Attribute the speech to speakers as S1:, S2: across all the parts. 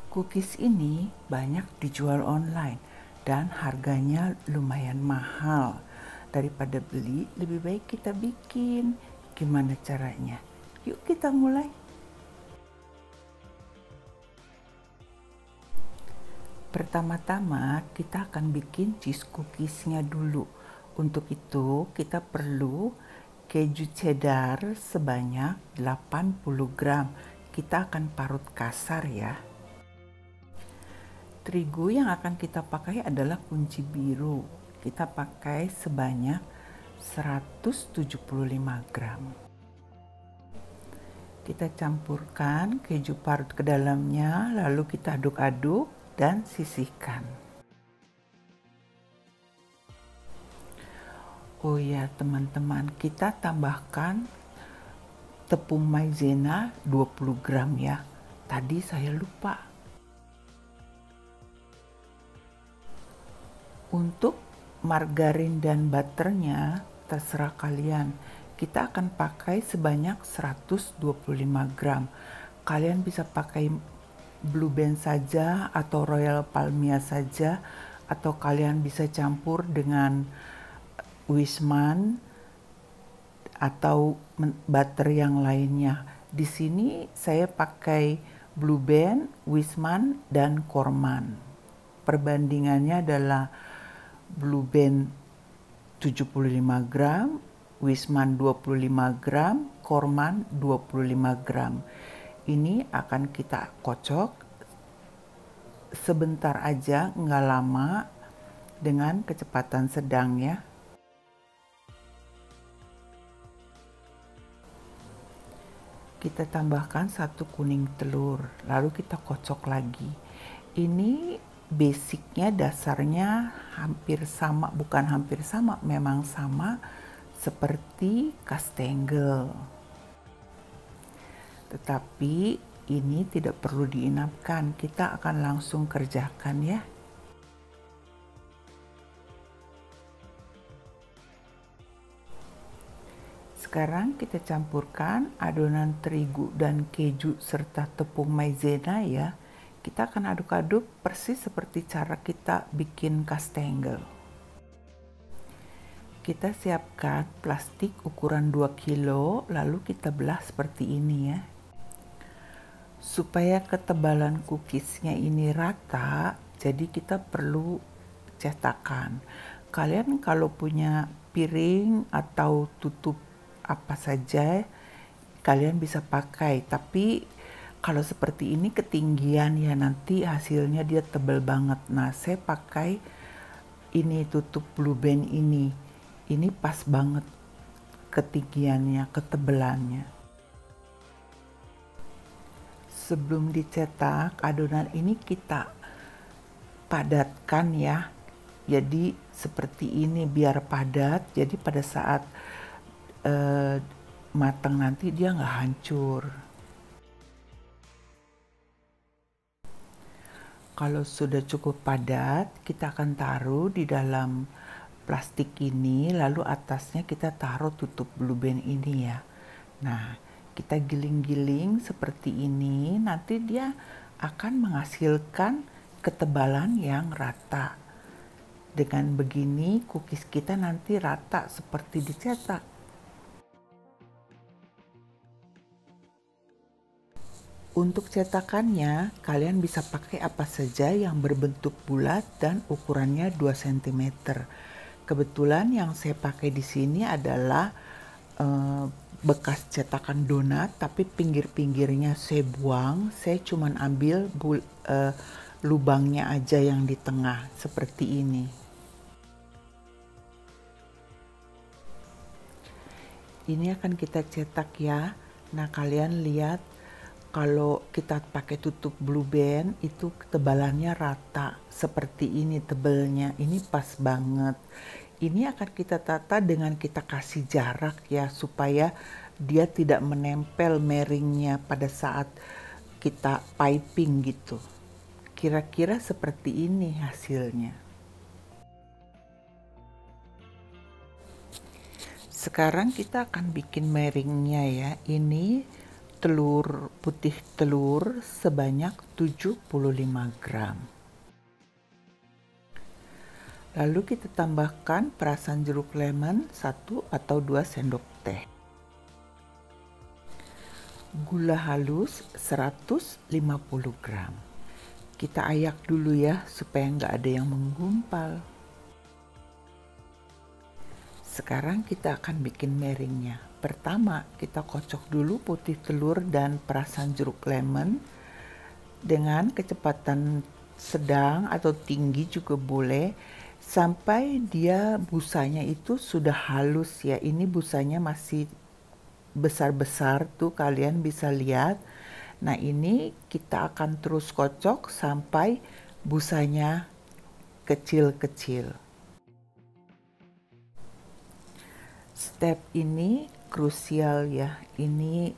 S1: Cookies ini banyak dijual online dan harganya lumayan mahal. Daripada beli, lebih baik kita bikin. Gimana caranya? Yuk kita mulai. Pertama-tama kita akan bikin cheese cookiesnya dulu. Untuk itu kita perlu keju cheddar sebanyak 80 gram. Kita akan parut kasar ya. Terigu yang akan kita pakai adalah kunci biru. Kita pakai sebanyak 175 gram. Kita campurkan keju parut ke dalamnya, lalu kita aduk-aduk dan sisihkan. Oh ya teman-teman, kita tambahkan tepung maizena 20 gram ya. Tadi saya lupa. Untuk margarin dan butternya terserah kalian. Kita akan pakai sebanyak 125 gram. Kalian bisa pakai Blue Band saja atau Royal Palmia saja, atau kalian bisa campur dengan Wisman atau butter yang lainnya. Di sini saya pakai Blue Band, Wisman, dan Korman. Perbandingannya adalah Blue Band 75 gram, Wisman 25 gram, Korman 25 gram. Ini akan kita kocok sebentar aja, nggak lama, dengan kecepatan sedang ya. Kita tambahkan 1 kuning telur, lalu kita kocok lagi. Ini basicnya, dasarnya hampir sama, bukan hampir sama, memang sama seperti kastengel. Tetapi ini tidak perlu diinapkan, kita akan langsung kerjakan ya. Sekarang kita campurkan adonan terigu dan keju serta tepung maizena ya. Kita akan aduk-aduk persis seperti cara kita bikin kastengel. Kita siapkan plastik ukuran 2 kilo, lalu kita belah seperti ini ya. Supaya ketebalan cookiesnya ini rata, jadi kita perlu cetakan. Kalian kalau punya piring atau tutup apa saja, kalian bisa pakai. Tapi kalau seperti ini ketinggian ya, nanti hasilnya dia tebal banget. Nah, saya pakai ini, tutup Blue Band ini. Ini pas banget ketinggiannya, ketebelannya. Sebelum dicetak, adonan ini kita padatkan ya. Jadi seperti ini biar padat. Jadi pada saat matang nanti dia nggak hancur. Kalau sudah cukup padat, kita akan taruh di dalam plastik ini, lalu atasnya kita taruh tutup Blue Band ini ya. Nah, kita giling-giling seperti ini, nanti dia akan menghasilkan ketebalan yang rata. Dengan begini, cookies kita nanti rata seperti dicetak. Untuk cetakannya, kalian bisa pakai apa saja yang berbentuk bulat dan ukurannya 2 cm. Kebetulan yang saya pakai di sini adalah bekas cetakan donat, tapi pinggir-pinggirnya saya buang. Saya cuman ambil lubangnya aja yang di tengah, seperti ini. Ini akan kita cetak ya. Nah, kalian lihat kalau kita pakai tutup Blue Band itu ketebalannya rata seperti ini, tebelnya ini pas banget. Ini akan kita tata dengan kita kasih jarak ya, supaya dia tidak menempel miringnya pada saat kita piping gitu. Kira-kira seperti ini hasilnya. Sekarang kita akan bikin miringnya ya. Ini putih telur sebanyak 75 gram. Lalu kita tambahkan perasan jeruk lemon 1 atau 2 sendok teh. Gula halus 150 gram. Kita ayak dulu ya supaya nggak ada yang menggumpal. Sekarang kita akan bikin miringnya. Pertama, kita kocok dulu putih telur dan perasan jeruk lemon dengan kecepatan sedang atau tinggi juga boleh sampai dia busanya itu sudah halus ya. Ini busanya masih besar-besar tuh, kalian bisa lihat. Nah, ini kita akan terus kocok sampai busanya kecil-kecil. Step ini krusial ya, ini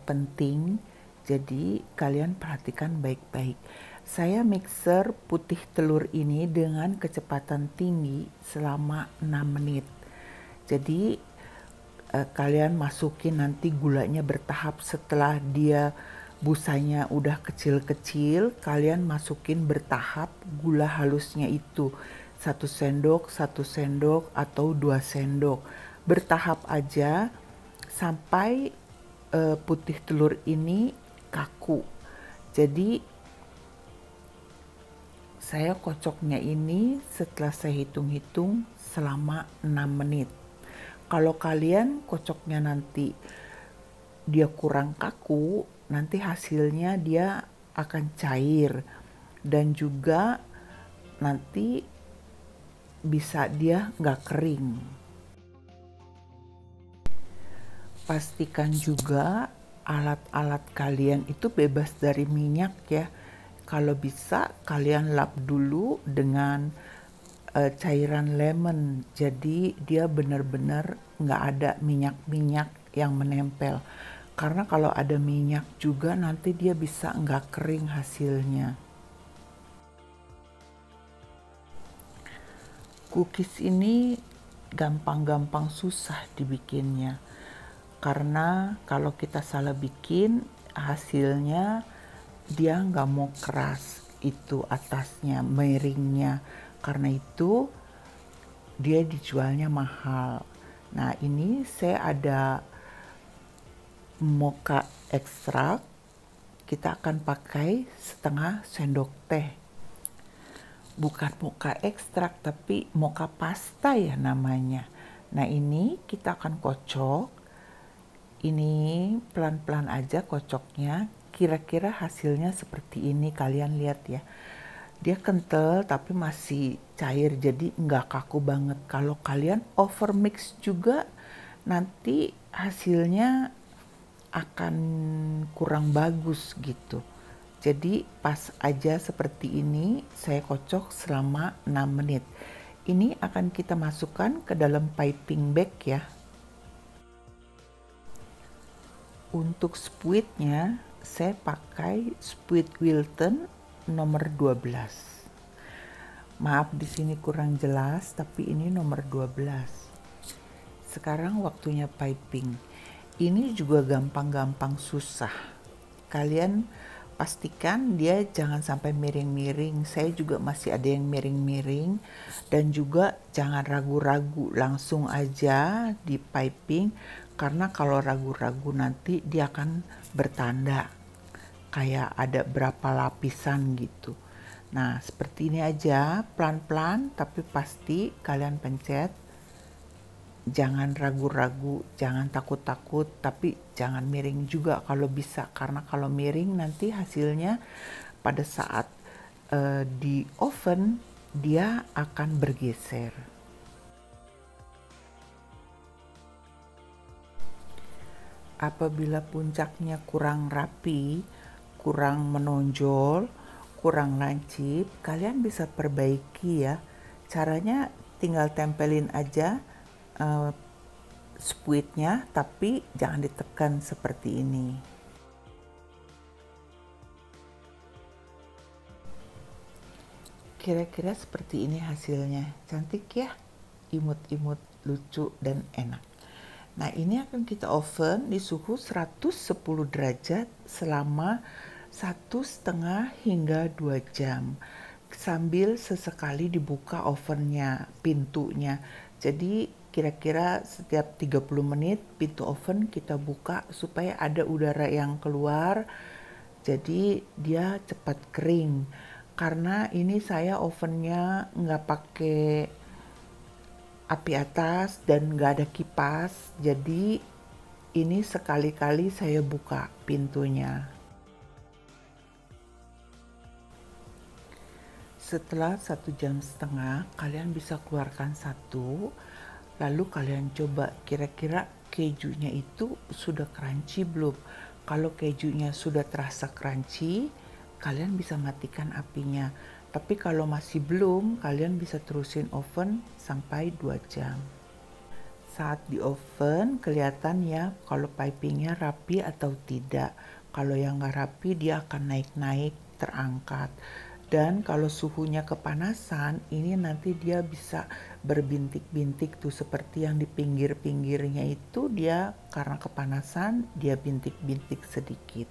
S1: penting, jadi kalian perhatikan baik-baik. Saya mixer putih telur ini dengan kecepatan tinggi selama 6 menit. Jadi kalian masukin nanti gulanya bertahap. Setelah dia busanya udah kecil-kecil, kalian masukin bertahap gula halusnya itu. 1 sendok atau 2 sendok. Bertahap aja sampai putih telur ini kaku. Jadi saya kocoknya ini setelah saya hitung-hitung selama 6 menit. Kalau kalian kocoknya nanti dia kurang kaku, nanti hasilnya dia akan cair dan juga nanti bisa dia nggak kering. Pastikan juga alat-alat kalian itu bebas dari minyak ya. Kalau bisa kalian lap dulu dengan cairan lemon, jadi dia benar-benar nggak ada minyak-minyak yang menempel. Karena kalau ada minyak juga nanti dia bisa nggak kering hasilnya. Cookies ini gampang-gampang susah dibikinnya. Karena kalau kita salah bikin, hasilnya dia nggak mau keras itu atasnya, miringnya. Karena itu dia dijualnya mahal. Nah, ini saya ada mocha ekstrak. Kita akan pakai setengah sendok teh. Bukan mocha ekstrak, tapi mocha pasta ya namanya. Nah, ini kita akan kocok. Ini pelan-pelan aja kocoknya. Kira-kira hasilnya seperti ini, kalian lihat ya. Dia kental tapi masih cair, jadi nggak kaku banget. Kalau kalian over mix juga, nanti hasilnya akan kurang bagus gitu. Jadi pas aja seperti ini, saya kocok selama 6 menit. Ini akan kita masukkan ke dalam piping bag ya. Untuk spuitnya, saya pakai spuit Wilton nomor 12. Maaf di sini kurang jelas, tapi ini nomor 12. Sekarang waktunya piping. Ini juga gampang-gampang susah. Kalian pastikan dia jangan sampai miring-miring. Saya juga masih ada yang miring-miring. Dan juga jangan ragu-ragu, langsung aja di piping. Karena kalau ragu-ragu nanti dia akan bertanda. Kayak ada berapa lapisan gitu. Nah, seperti ini aja, pelan-pelan tapi pasti kalian pencet. Jangan ragu-ragu, jangan takut-takut, tapi jangan miring juga kalau bisa, karena kalau miring nanti hasilnya pada saat di oven dia akan bergeser. Apabila puncaknya kurang rapi, kurang menonjol, kurang lancip, kalian bisa perbaiki ya. Caranya tinggal tempelin aja spuitnya, tapi jangan ditekan seperti ini. Kira-kira seperti ini hasilnya. Cantik ya, imut-imut, lucu dan enak. Nah, ini akan kita oven di suhu 110 derajat selama 1,5 hingga 2 jam. Sambil sesekali dibuka ovennya, pintunya. Jadi kira-kira setiap 30 menit pintu oven kita buka supaya ada udara yang keluar. Jadi dia cepat kering. Karena ini saya ovennya nggak pakai api atas dan nggak ada kipas, jadi ini sekali-kali saya buka pintunya. Setelah 1,5 jam kalian bisa keluarkan satu, lalu kalian coba kira-kira kejunya itu sudah crunchy belum. Kalau kejunya sudah terasa crunchy, kalian bisa matikan apinya. Tapi kalau masih belum, kalian bisa terusin oven sampai 2 jam. Saat di oven kelihatan ya kalau pipingnya rapi atau tidak. Kalau yang nggak rapi dia akan naik-naik, terangkat. Dan kalau suhunya kepanasan, ini nanti dia bisa berbintik-bintik tuh seperti yang di pinggir-pinggirnya itu dia karena kepanasan dia bintik-bintik sedikit.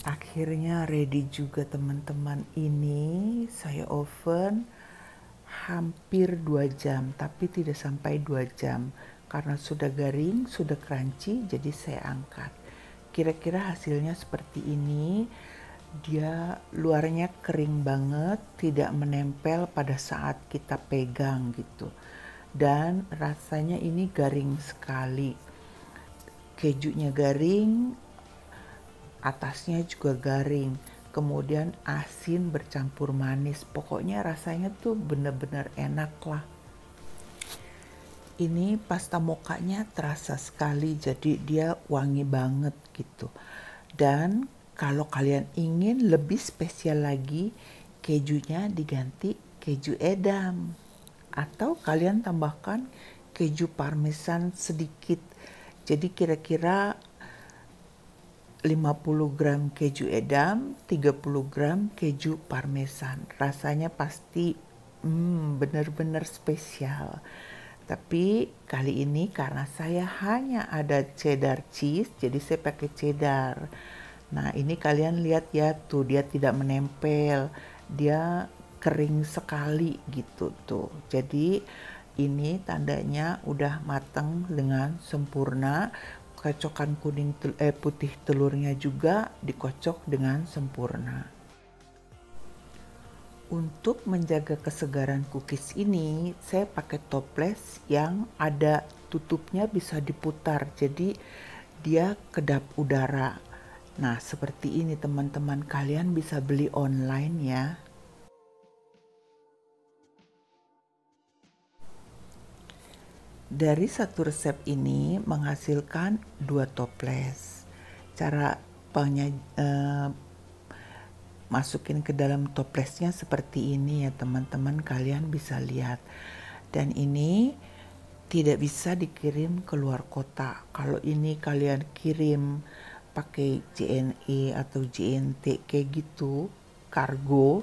S1: Akhirnya ready juga teman-teman. Ini saya oven hampir 2 jam, tapi tidak sampai 2 jam. Karena sudah garing, sudah crunchy, jadi saya angkat. Kira-kira hasilnya seperti ini. Dia luarnya kering banget, tidak menempel pada saat kita pegang gitu. Dan rasanya ini garing sekali. Kejunya garing, atasnya juga garing, kemudian asin bercampur manis, pokoknya rasanya tuh bener-bener enak lah. Ini pasta mokanya terasa sekali, jadi dia wangi banget gitu. Dan kalau kalian ingin lebih spesial lagi, kejunya diganti keju edam, atau kalian tambahkan keju parmesan sedikit. Jadi kira-kira 50 gram keju edam, 30 gram keju parmesan. Rasanya pasti benar-benar spesial. Tapi kali ini karena saya hanya ada cheddar cheese, jadi saya pakai cheddar. Nah, ini kalian lihat ya, tuh dia tidak menempel. Dia kering sekali gitu tuh. Jadi ini tandanya udah matang dengan sempurna. Kocokan putih telurnya juga dikocok dengan sempurna. Untuk menjaga kesegaran cookies ini, saya pakai toples yang ada tutupnya bisa diputar, jadi dia kedap udara. Nah, seperti ini teman-teman, kalian bisa beli online ya. Dari satu resep ini menghasilkan 2 toples. Cara masukin ke dalam toplesnya seperti ini ya teman-teman, kalian bisa lihat. Dan ini tidak bisa dikirim ke luar kota. Kalau ini kalian kirim pakai JNE atau JNT kayak gitu, kargo,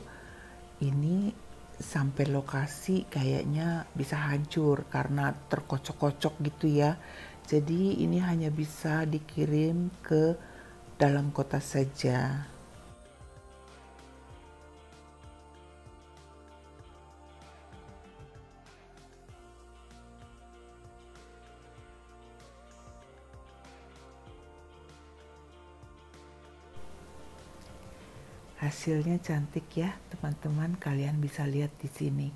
S1: ini sampai lokasi kayaknya bisa hancur karena terkocok-kocok gitu ya. Jadi ini hanya bisa dikirim ke dalam kota saja. Hasilnya cantik ya, teman-teman. Kalian bisa lihat di sini.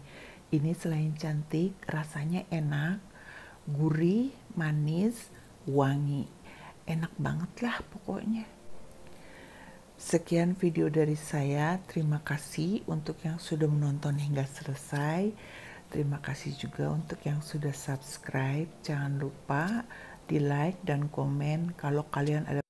S1: Ini selain cantik, rasanya enak, gurih, manis, wangi. Enak banget lah pokoknya. Sekian video dari saya. Terima kasih untuk yang sudah menonton hingga selesai. Terima kasih juga untuk yang sudah subscribe. Jangan lupa di like dan komen kalau kalian ada